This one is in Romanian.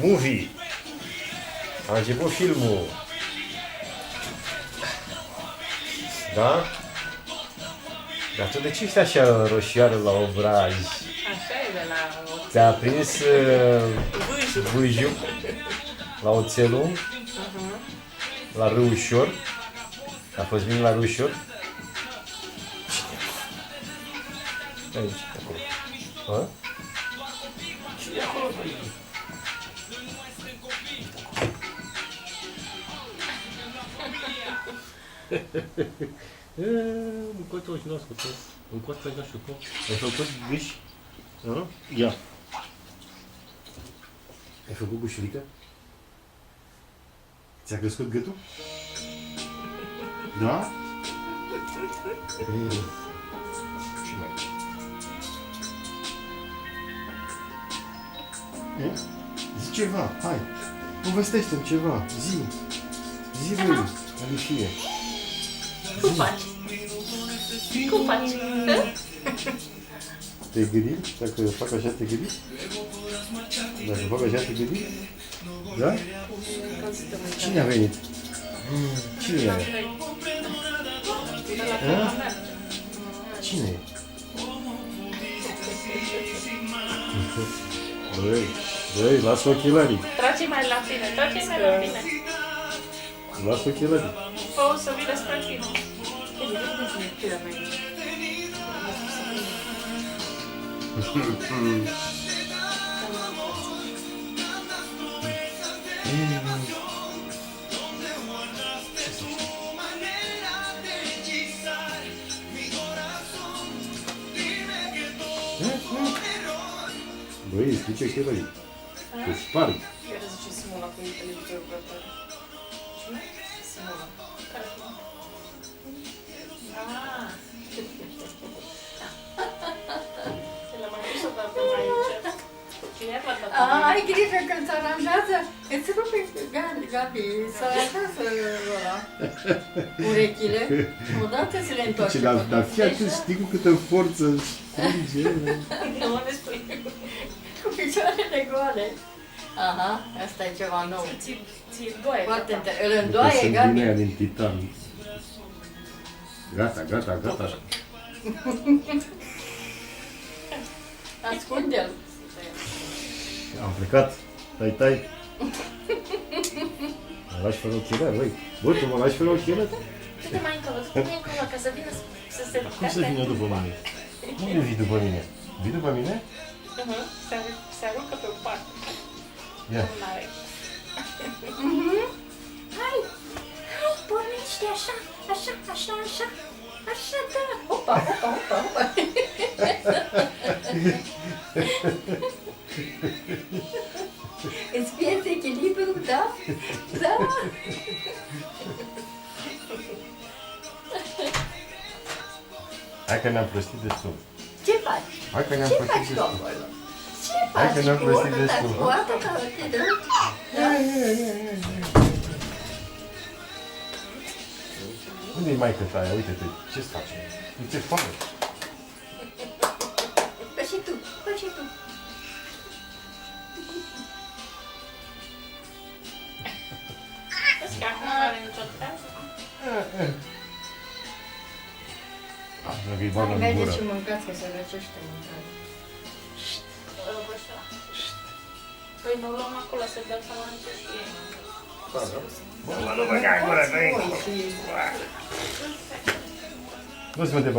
Movie. A început filmul. Da? Dar tu de ce ești așa roșioară la obraj? Așa e de la oțel. Ți-a prins vâjul la oțelul, la Râușor. A fost bine la Râușor? Aici, acolo. A? Cine acolo? Încoace și n-a scăpat. Încoace și n-a scăpat. Ai făcut gâș? Ia. Ai făcut gușurică? Ți-a crescut gâtul? Da? Și mai. Zi ceva, hai. Povestește-mi ceva. Zi. Zi lui, Alicia. Cum faci? Cum faci? Te-ai gândit? Dacă fac așa, te gândi? Dacă fac așa, te gândi? Da? Cine a venit? Cine e? Cine e? Băi, lasă ochelarii. Trage mai la tine, trage mai la tine. Lasă ochelarii. Fă o să vină spre tine. Băi, schice ochelarii. Te sparg. Iar zice Simona cu televizorul plătare. Cine? Simona. Care? Ah. Le-am mai pus o dată aici. Cine a plătat? Ai grijă când se aranjează, îți rupe Gabi, să aranjează ăla, urechile, odată se le întoarce. Dar fii atent, știi cu câtă forță strânge. Nu mă ne spui. Cu picioarele goale. Aha, asta e ceva nou. Ți-e doaie. Foarte înțeleg. Îl îndoaie, Gabi. Sunt din titan. Gata, gata, gata. Ascunde-l. Am plecat. Tai, tai. Mă lași fără ochelari, băi. Bă, tu mă lași fără ochelari? Du-te mai încolo, du-te mai încolo, ca să vină să se... Cum să vină după mine? Cum nu vii după mine? Vii după mine? Se aruncă pe o parte. Ia. N-are. Hai, hai, pornește așa, așa, așa, așa. Așa, da. Opa, opa, opa, opa. Îți pierzi echilibrul, da? Da. Hai că ne-am prostit destul. Ce faci? Hai că ne-am Ce prostit faci tu destul. acolo? Ce Hai că faci ne-am cu prostit oră, destul. cu oată ca te dă? Unde-i maică ta aia? Uite-te, ce-ți face? Uite, foame. Fă și tu, fă și tu. Vezi că acum nu are nicio treabă. Dacă îi bagă în Mergeți gură. și mâncați că se răcește mâncarea. Păi nu luăm acolo să dăm să mănânce și ei. Bă, nu băga în gură, băi. Oi, și... Nu se mă debăga.